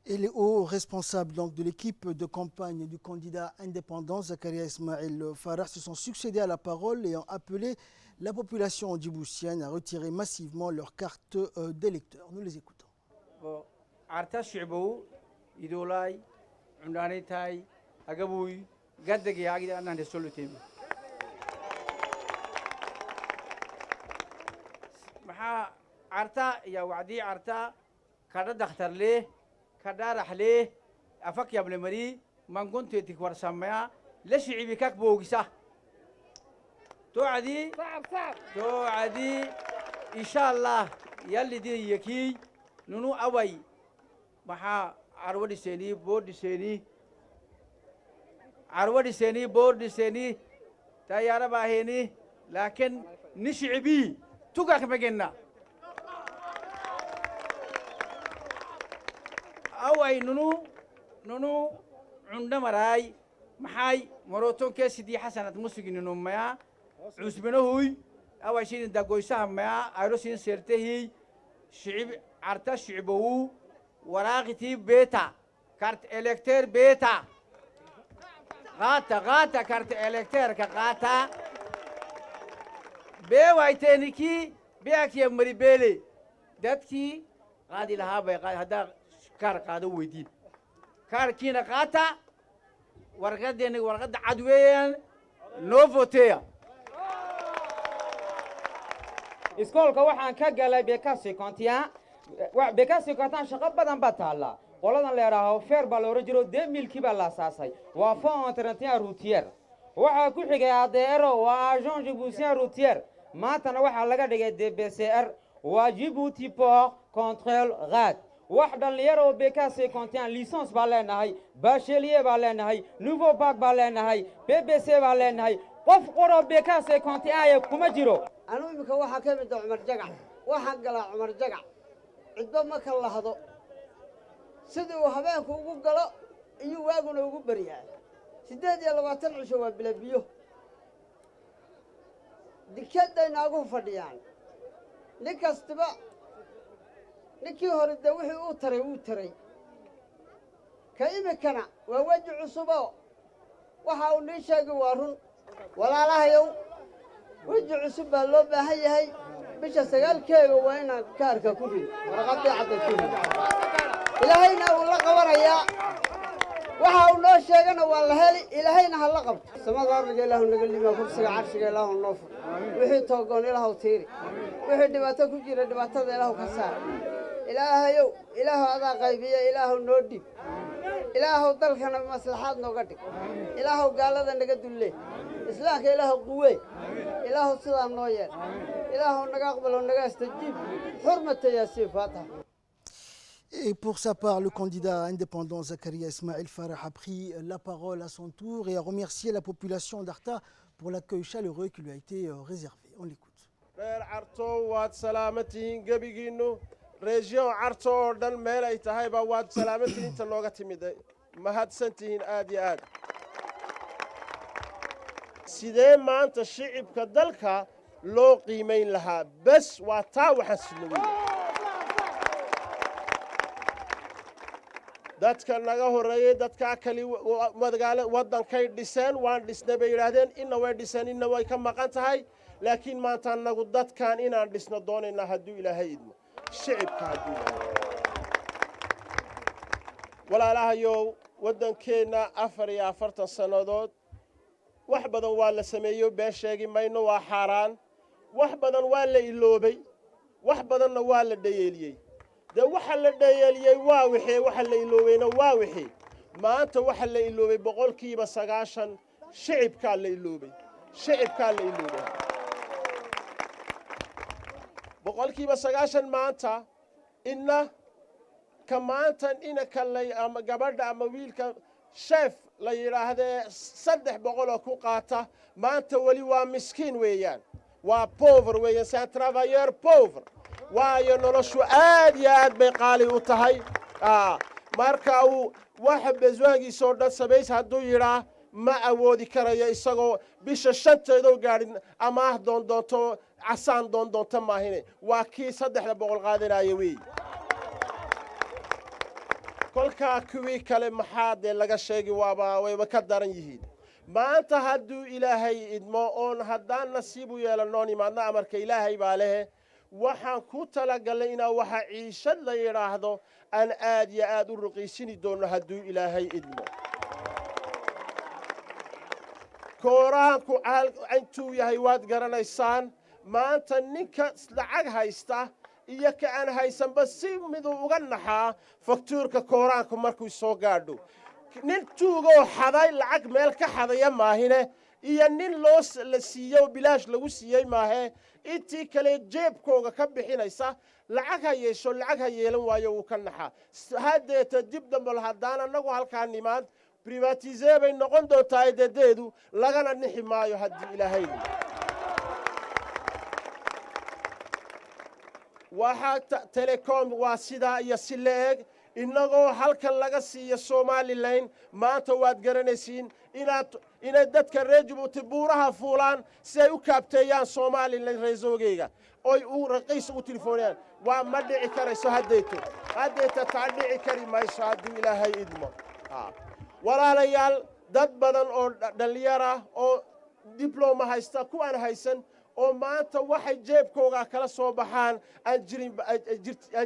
Et les hauts responsables donc, de l'équipe de campagne du candidat indépendant Zakaria Ismail Farah se sont succédés à la parole et ont appelé la population djiboutienne à retirer massivement leurs cartes d'électeurs. Nous les écoutons. عرتا شعبو يدولاي عنداني تاي أجابوي قدك يا عقيد أنا نسولتهم محا عرتا يا وعدي عرتا كذا دختر ليه كذا رح ليه أفك يا ابن مري من كنت تكبر سماع ليش عيبك بوجسه توعدي توعدي إن شاء الله يلي دي يكي نونو أوي محا عروض سيني بورد سيني عروض سيني بورد سيني تيارة باهيني لكن نشعبي توقع مجنة أوي نونو عندما راي محاي مروتون كيسدي حسنة مسجين نوميا عسبنا هوي أول شيء دقويسها ما أيروسين سيرته شعب عرتا شعبه وراغتي بيتا كارت إلكتر بيتا غاتا كارت إلكتر كغاتا بيوايتينيكي بيك يا مريبيلي دتكي غادي لها بي هذا كار قادو ويدين كار كينا غاتا ورغد عدوين نوفوتيا iskoolka waxaan ka galay bekasi kontiya bekasi kontan shaqo badan ba taala qoladan leeraha feer baa loo jiro 2000 baa la asaasay waa fond entretien routier waxa ku xigay adeero waa agent jiboutien routier maantana waxa laga dhigay DBCR waa Djibouti Port Contrôle Rad wax dhalinyaro bekasi kontiya licence baa leenahay bachelier baa leenahay nouveau bac baa leenahay BBC baa leenahay qof qoro bekasi kontiya ay kuma jiro أنا إمك واحد كم يدعو عمر جقع واحد قلا عمر جقع عندما كان لهذا سيدو هبانك وقول قلا يو واقول وقول بريء سيدي يلا واتن عشوا بلا بيو دكتة ناقو فديان نكستبا نكي هرد وحي أوتري كإما كنا ووجع صبا وحاول نشاق وارون ولا لها يوم وجع سبا لو باهي هي بش سغال كيغا وين كاركا كوري ورقدي عد كوري إلهينا والله قبريا waxa uu noo sheegana waa la heli ilaahayna ha la qabto samada arjiga ilaahu naga lima kursiga carshiga ilaahu noo fur wixii toogoon ilaahu tiiri wixii dhibaato ku jira dhibaatada ilaahu ka saar ilaahayow ilaahu adaa qaybiya ilaahu noo dhib ilaahu dalkana maslaxaad nooga dhig ilaahu gaalada naga dulle islaamka ilaahu quwee ilaahu sidaa noo yeel ilaahu naga aqbalo naga istajiib xurmata yaasiin faataha. Et pour sa part, le candidat indépendant Zakaria Ismail Farah a pris la parole à son tour et a remercié la population d'Arta pour l'accueil chaleureux qui lui a été réservé. On l'écoute. ريجيون عرتو دل ميل اي تahay ba waad salaamantiin inta looga timiday mahadsantihiin aad iyo aad sidee maanta shicibka dalka loo qiimeyn lahaa bas waa taa waxaan siloway dadka naga horeeyay dadka kali magaalo wadankay dhiseen waan dhisnay bay yiraahdeen inna way dhiseen inna way ka maqan tahay laakiin maanta anagu dadkan inaan dhisno doonayna hadduu ilaahay idmo shicibka hadduu walaalahayow waddankeena 44 sannadood wax badan waa la sameeyo been sheegi mayno waa xaraan wax badan waa la iloobay wax badanna waa la dhayeeliyey de waxa la dhayeeliyey waa wixii waxa la iloobayna waa wixii maanta waxa la iloobay 90% shicibka la iloobay boqolkiiba 90 maanta inna kamaantan ina kallay ama gabadha ama wiilka sheef la yidhaahdee 300 oo ku qaata maanta weli waa miskiin weeyaan waa pauvre weeyaan c'est un travailleur pauvre waayo noloshu aad iyo aad bay qaali u tahay marka uu waxa beeswaagiisa oo dhan samaysa hadduu yidhaa ma awoodi karayo isagoo bisha 5 gaadhin amaah doondoonto casaan doondoonto maahine waa kii 300 qaadanaya weey kolkaa kuwii kale maxaa dee laga sheegi wayba ka daran yihiin maanta hadduu ilaahay idmo oon haddaan nasiib u yeelanoon imaadna amarka ilaahay baa lehe waxaan ku talagalnay inaa waxa ciishad la yidhaahdo aan aad iyo aad u ruqiisini doono hadduu ilaahay idmo kooraanku intuu yahay waad garanaysaan maanta ninka lacag haysta iyo ka aan haysanba si miduu uga naxaa faktuurka kooraanku markuu soo gaadho nin tuugoo xaday lacag meel ka xadaya maahine iyo nin la siiyey oo bilaash lagu siiyey maahe intii kale jeebkooga ka bixinaysa lacag ha yeesho lacag ha yeelan waayo wuu ka naxaa haddeeta dib dambal haddaan annagu halkaa nimaad privatisee bay noqon doontaa eedadeedu lagana nixi maayo haddii ilaahay waxaa telecom waa sidaa iyo si la eg innagoo halkan laga siiyo somalilan maanta waad garanaysiin inay dadka reer jabuuti buuraha fuulaan si ay u kaabteeyaan somalilan reesoogeyga oy u raqiis u telefoonayaan waa ma dhici karayso haddeeta taa dhici kari mayso hadduu ilaahay idmo walaalayaal dad badan oo dhallinyara oo dibloma haysta kuwaan haysan oo maanta waxay jeebkooga kala soo baxaan aan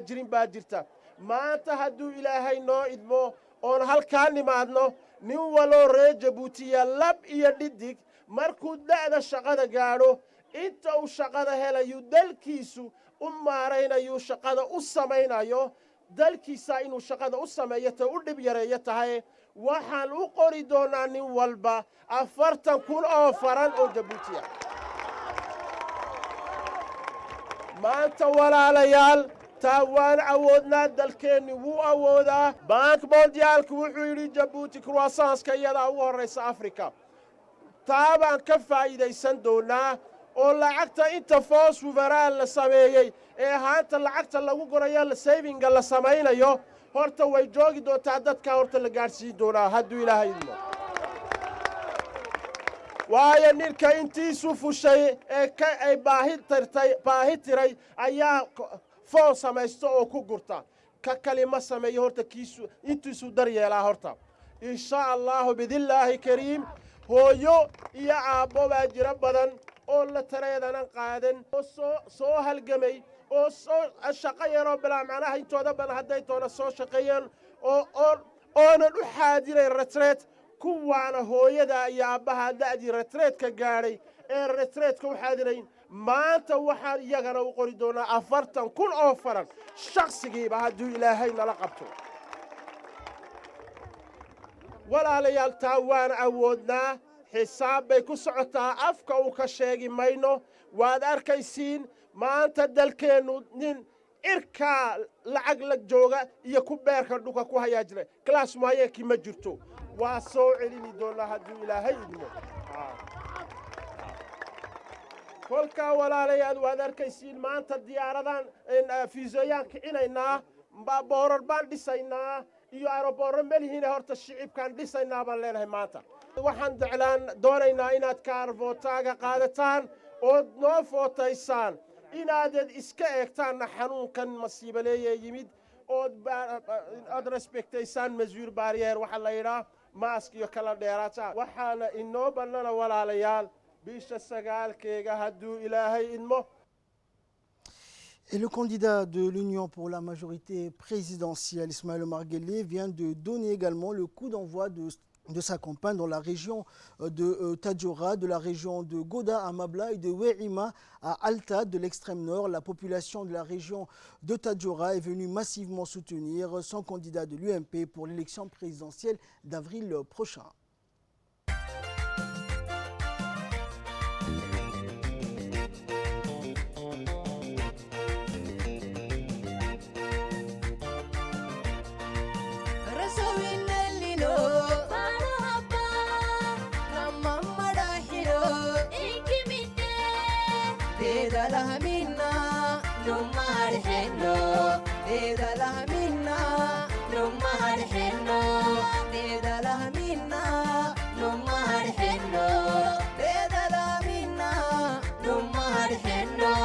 jirin baa jirta maanta hadduu ilaahay noo idmo oon halkaa nimaadno nin waloo reer jabuutiya lab iyo dhidig markuu da'da shaqada gaadho inta uu shaqada helayu dalkiisu u maaraynayu shaqada u samaynayo dalkiisa inuu shaqada u sameeyo ta u dhib yareeyo tahay waxaan u qori doonaa nin walba 40,000 oo faran oo jabuutiya maanta walaalayaal taa waan awoodnaa dalkeenni wuu awoodaa bank mondiaalku wuxuu yidhi jabuuti croissanska iyadaa ugu horraysa africa taa baan ka faa'iidaysan doonaa oo lacagta inta foos suveraan la sameeyey ee haanta lacagta lagu gorayo savinga la samaynayo horta way joogi doontaa dadka horta la gaadhsiin doonaa hadduu ilaahay idmo waayo ninka intiisu fushay ay baahi tiray ayaa foon samaysto oo ku gurta ka kalima sameeyo horta intiisu daryeelaa horta insha allahu bidillaahi kariim hooyo iyo aabbo baa jira badan oo la tareedanan qaadan oo soo halgamay oo shaqo yaroo bilaa macnaha intooda badan hadday toona soo shaqeeyeen oonan u xaadirayn retreet kuwaana hooyada iyo aabbaha da'dii retreetka gaadhay ee retreetka u xaadirayn maanta waxaan iyagana u qori doonaa 40,000 oo faran shakhsigiiba hadduu ilaahay nala qabto walaalayaal taa waan awoodnaa xisaab bay ku socotaa afka uu ka sheegi mayno waad arkaysiin maanta dalkeennu nin irkaa lacag la jooga iyo ku beerka dhulka ku hayaa jira class maayeekii ma jirto waa soo celini doonaa hadduu ilaahay idmo kolkaa walaalayaal waad arkaysiin maanta diyaaradan fiisoyaan kicinaynaa boorar baan dhisaynaa iyo aeroboorro melihiina horta shicibkaan dhisaynaa baan leenahay maanta waxaan doonaynaa inaad kaarfootaaga qaadataan ood noo footaysaan inaadad iska eegtaanna xanuunkan masiibaleeyee yimid ood respektaysaan masuur baariyeer waxaa la yidhaa maask iyo kala dheeraata waxaana inoo bannana walaalayaal bisha 9 hadduu ilaahay idmo. Et le candidat de l'Union pour la majorité présidentielle, Ismaël Omar Guelleh, vient de donner également le coup d'envoi de sa campagne dans la région de Tadjoura, de la région de Goda à Mabla et de Werima à Alta de l'extrême nord. La population de la région de Tadjoura est venue massivement soutenir son candidat de l'UMP pour l'élection présidentielle d'avril prochain. Raso winelino إذا لها منا نمار حنو إذا لها منا نمار حنو إذا لها منا نمار حنو إذا لها منا نمار حنو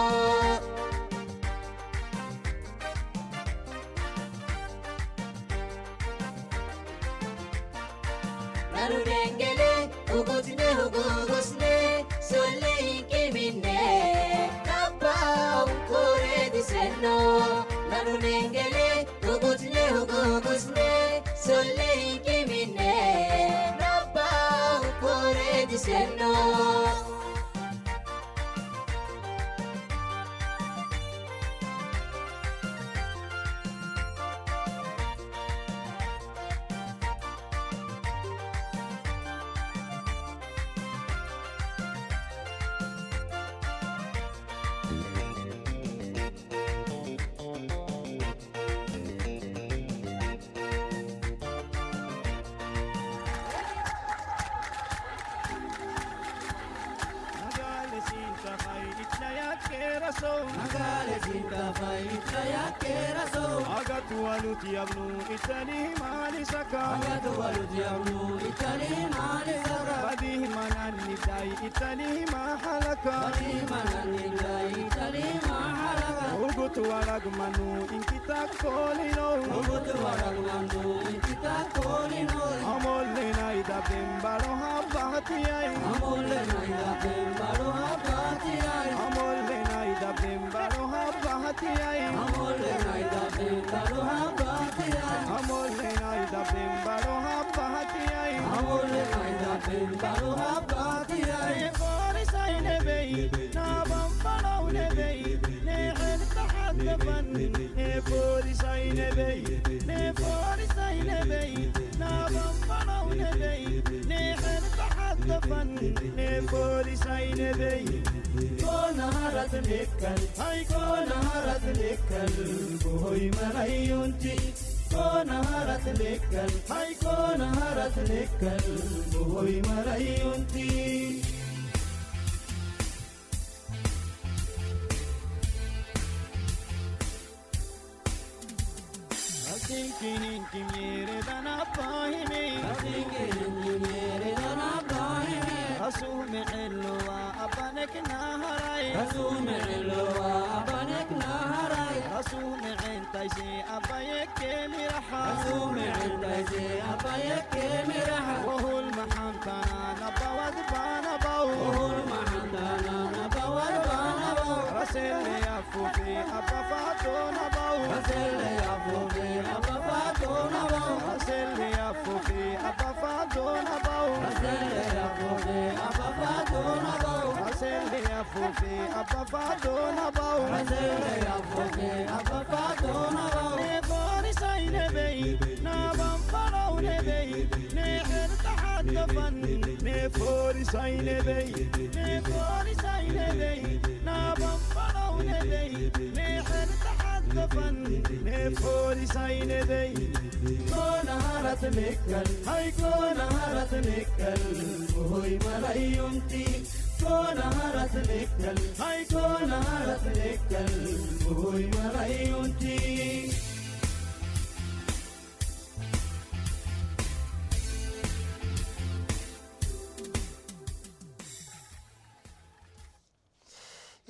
Narurengele, ugusne, ugusne, soleil kemine, kapau kore diseno. Narurengele, ugusne, ugusne, soleil kemine, kapau kore diseno.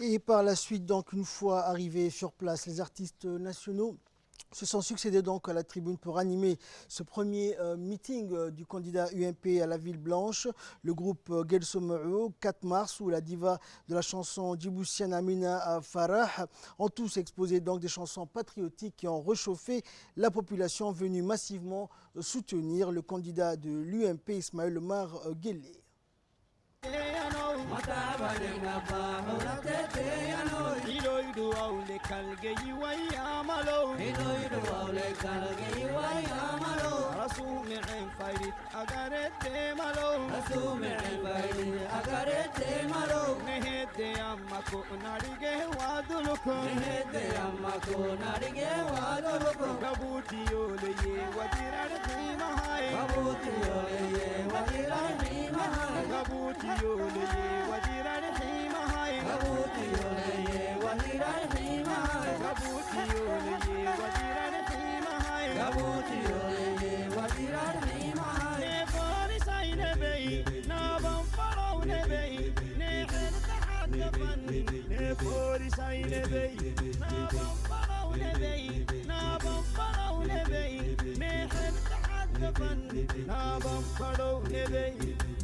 Et par la suite, donc, une fois arrivés sur place, les artistes nationaux se sont succédés donc à la tribune pour animer ce premier meeting du candidat UMP à la Ville Blanche. Le groupe Gelsomo 4 mars, où la diva de la chanson djiboutienne Amina Farah ont tous exposé donc des chansons patriotiques qui ont réchauffé la population venue massivement soutenir le candidat de l'UMP, Ismaël Omar Guelleh. Gabuti yole ye wajira ni hima hai. Gabuti yole ye ne fori sai ne bei na bambara ne bei na bambara ne bei ne hen ta'addafan na bambara ne bei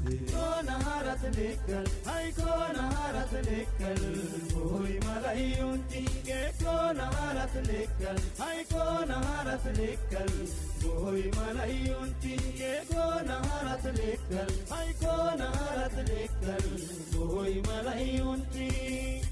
كون هارت نكل هاي كون هارت نكل بوي ملايونتي كون هارت نكل هاي كون هارت نكل بوي ملايونتي كون هارت نكل هاي كون هارت نكل بوي ملايونتي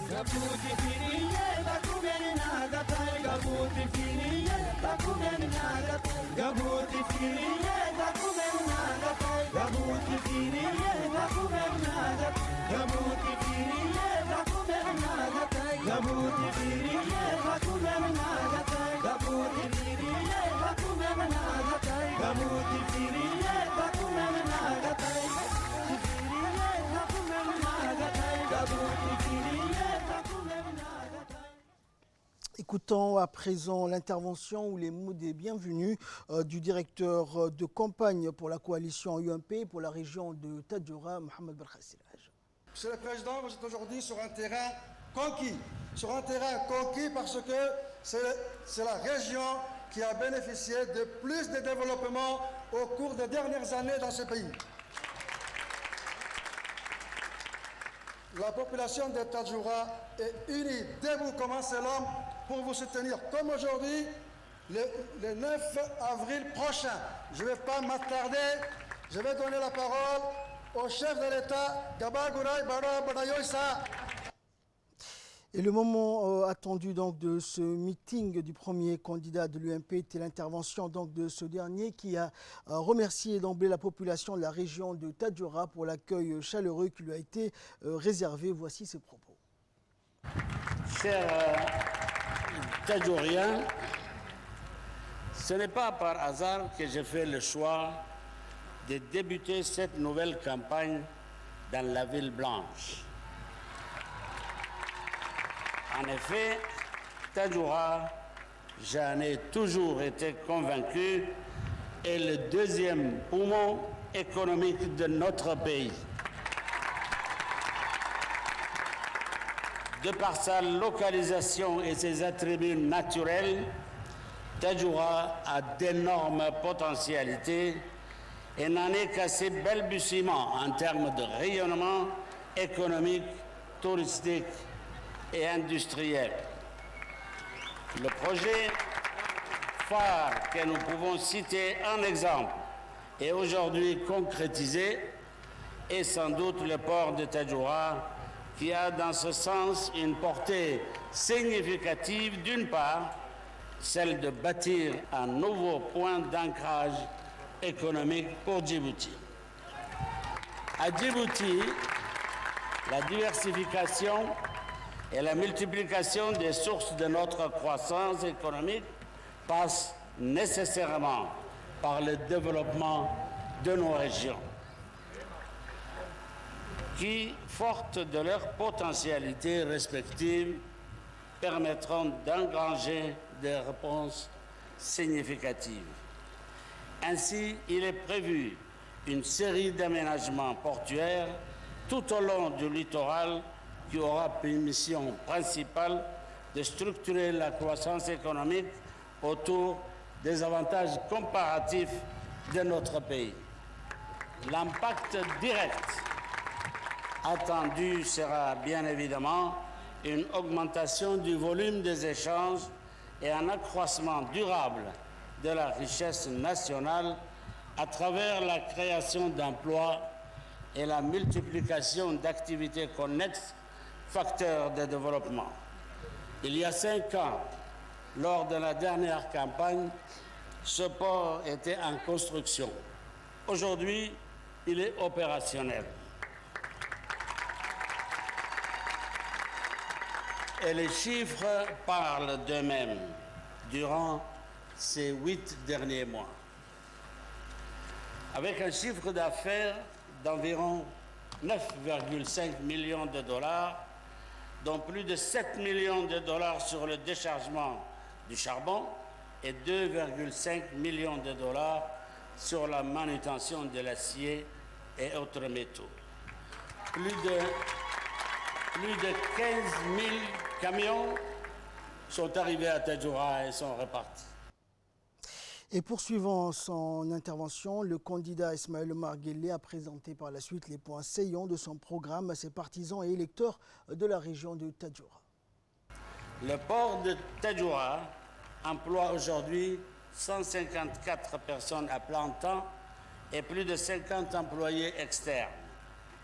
Gabuti finiye takugeni nagatai Gabuti finiye takugeni nagatai Gabuti finiye takugeni nagatai Gabuti finiye takugeni nagatai Gabuti finiye takugeni nagatai Gabuti finiye takugeni nagatai Gabuti finiye takugeni nagatai Gabuti finiye takugeni nagatai Écoutons à présent l'intervention ou les mots des bienvenus du directeur de campagne pour la coalition UMP pour la région de Tadjoura, Mohamed Belkhassiraj. Monsieur le Président, vous êtes aujourd'hui sur un terrain conquis. Sur un terrain conquis parce que c'est la région qui a bénéficié de plus de développement au cours des dernières années dans ce pays. La population de Tadjoura est unie, debout comme un seul homme, pour vous soutenir. Comme aujourd'hui, le 9 avril prochain, je ne vais pas m'attarder, je vais donner la parole au chef de l'État, Gabagouray Bara Badayoïsa. Et le moment attendu donc de ce meeting du premier candidat de l'UMP était l'intervention donc de ce dernier qui a remercié d'emblée la population de la région de Tadjoura pour l'accueil chaleureux qui lui a été réservé. Voici ses propos. Chers Tadjouriens, ce n'est pas par hasard que j'ai fait le choix de débuter cette nouvelle campagne dans la ville blanche. En effet, Tadjoura, j'en ai toujours été convaincu, est le deuxième poumon économique de notre pays. De par sa localisation et ses attributs naturels, Tadjoura a d'énormes potentialités et n'en est qu'à ses balbutiements en termes de rayonnement économique, touristique et industriel. Le projet phare que nous pouvons citer en exemple et aujourd'hui concrétisé est sans doute le port de Tadjoura qui a dans ce sens une portée significative d'une part, celle de bâtir un nouveau point d'ancrage économique pour Djibouti. À Djibouti, la diversification et la multiplication des sources de notre croissance économique passe nécessairement par le développement de nos régions, qui, fortes de leurs potentialités respectives, permettront d'engranger des réponses significatives. Ainsi, il est prévu une série d'aménagements portuaires tout au long du littoral qui aura pour mission principale de structurer la croissance économique autour des avantages comparatifs de notre pays. L'impact direct attendu sera bien évidemment une augmentation du volume des échanges et un accroissement durable de la richesse nationale à travers la création d'emplois et la multiplication d'activités connexes, facteurs de développement. Il y a 5 ans, lors de la dernière campagne, ce port était en construction. Aujourd'hui, il est opérationnel. Et les chiffres parlent d'eux-mêmes durant ces 8 derniers mois. Avec un chiffre d'affaires d'environ 9,5 millions de dollars, dont plus de 7 millions de dollars sur le déchargement du charbon et 2,5 millions de dollars sur la manutention de l'acier et autres métaux. Plus de plus de 15 000 camions sont arrivés à Tadjoura et sont repartis. Et poursuivant son intervention, le candidat Ismaël Omar Guelleh a présenté par la suite les points saillants de son programme à ses partisans et électeurs de la région de Tadjoura. Le port de Tadjoura emploie aujourd'hui 154 personnes à plein temps et plus de 50 employés externes.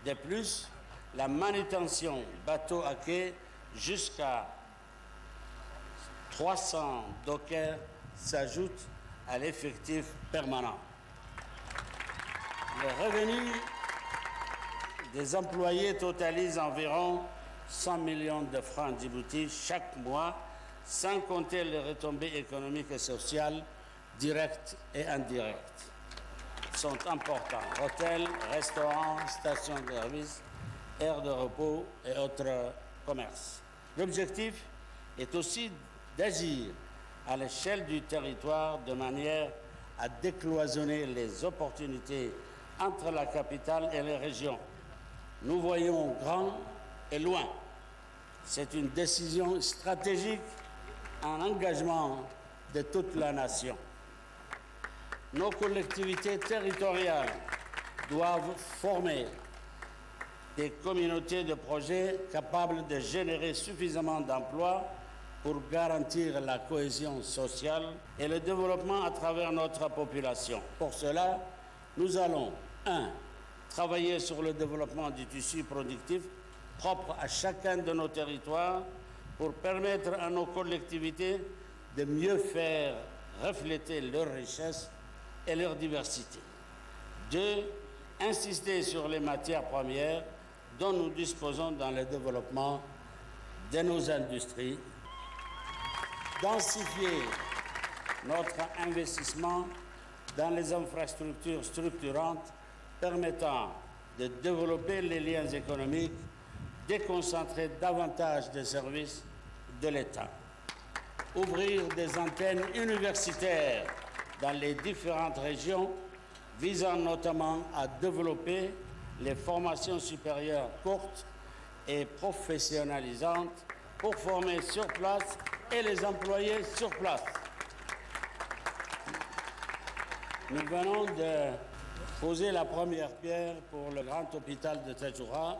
De plus, la manutention bateau à quai jusqu'à 300 dockers s'ajoute à l'effectif permanent. Les revenus des employés totalisent environ 100 millions de francs djibouti chaque mois, sans compter les retombées économiques et sociales directes et indirectes. Sont importants. Hôtels, restaurants, stations de service, aires de repos et autres commerces. L'objectif est aussi d'agir à l'échelle du territoire de manière à décloisonner les opportunités entre la capitale et les régions. Nous voyons grand et loin. C'est une décision stratégique, un engagement de toute la nation. Nos collectivités territoriales doivent former des communautés de projets capables de générer suffisamment d'emplois pour garantir la cohésion sociale et le développement à travers notre population. Pour cela, nous allons 1. Travailler sur le développement du tissu productif propre à chacun de nos territoires pour permettre à nos collectivités de mieux faire refléter leurs richesses et leur diversité. 2. Insister sur les matières premières dont nous disposons dans le développement de nos industries. Densifier notre investissement dans les infrastructures structurantes permettant de développer les liens économiques, déconcentrer davantage des services de l'État. Ouvrir des antennes universitaires dans les différentes régions, visant notamment à développer les formations supérieures courtes et professionnalisantes pour former sur place et les employer sur place. Nous venons de poser la première pierre pour le grand hôpital de Tadjoura.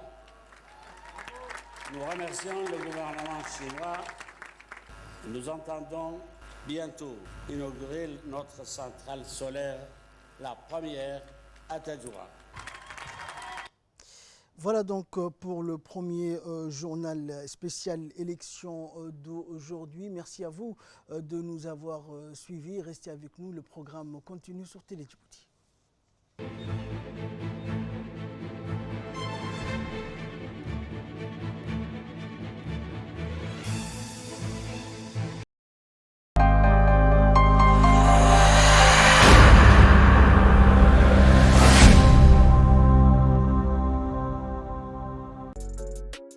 Nous remercions le gouvernement chinois. Nous entendons bientôt inaugurer notre centrale solaire, la première à Tadjoura. Voilà donc pour le premier journal spécial élection d'aujourd'hui. Merci à vous de nous avoir suivis. Restez avec nous, le programme continue sur Télé Djibouti.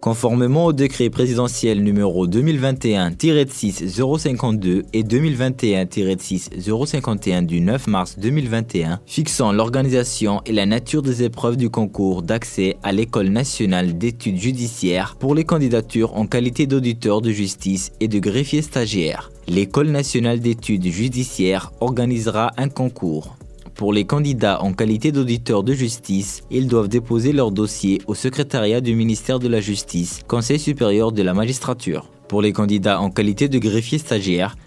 Conformément au décret présidentiel numéro 2021-6-052 et 2021-6-051 du 9 mars 2021, fixant l'organisation et la nature des épreuves du concours d'accès à l'École nationale d'études judiciaires pour les candidatures en qualité d'auditeur de justice et de greffier stagiaire. L'École nationale d'études judiciaires organisera un concours. Pour les candidats en qualité d'auditeurs de justice, ils doivent déposer leur dossier au secrétariat du ministère de la Justice, Conseil supérieur de la magistrature. Pour les candidats en qualité de greffier stagiaire,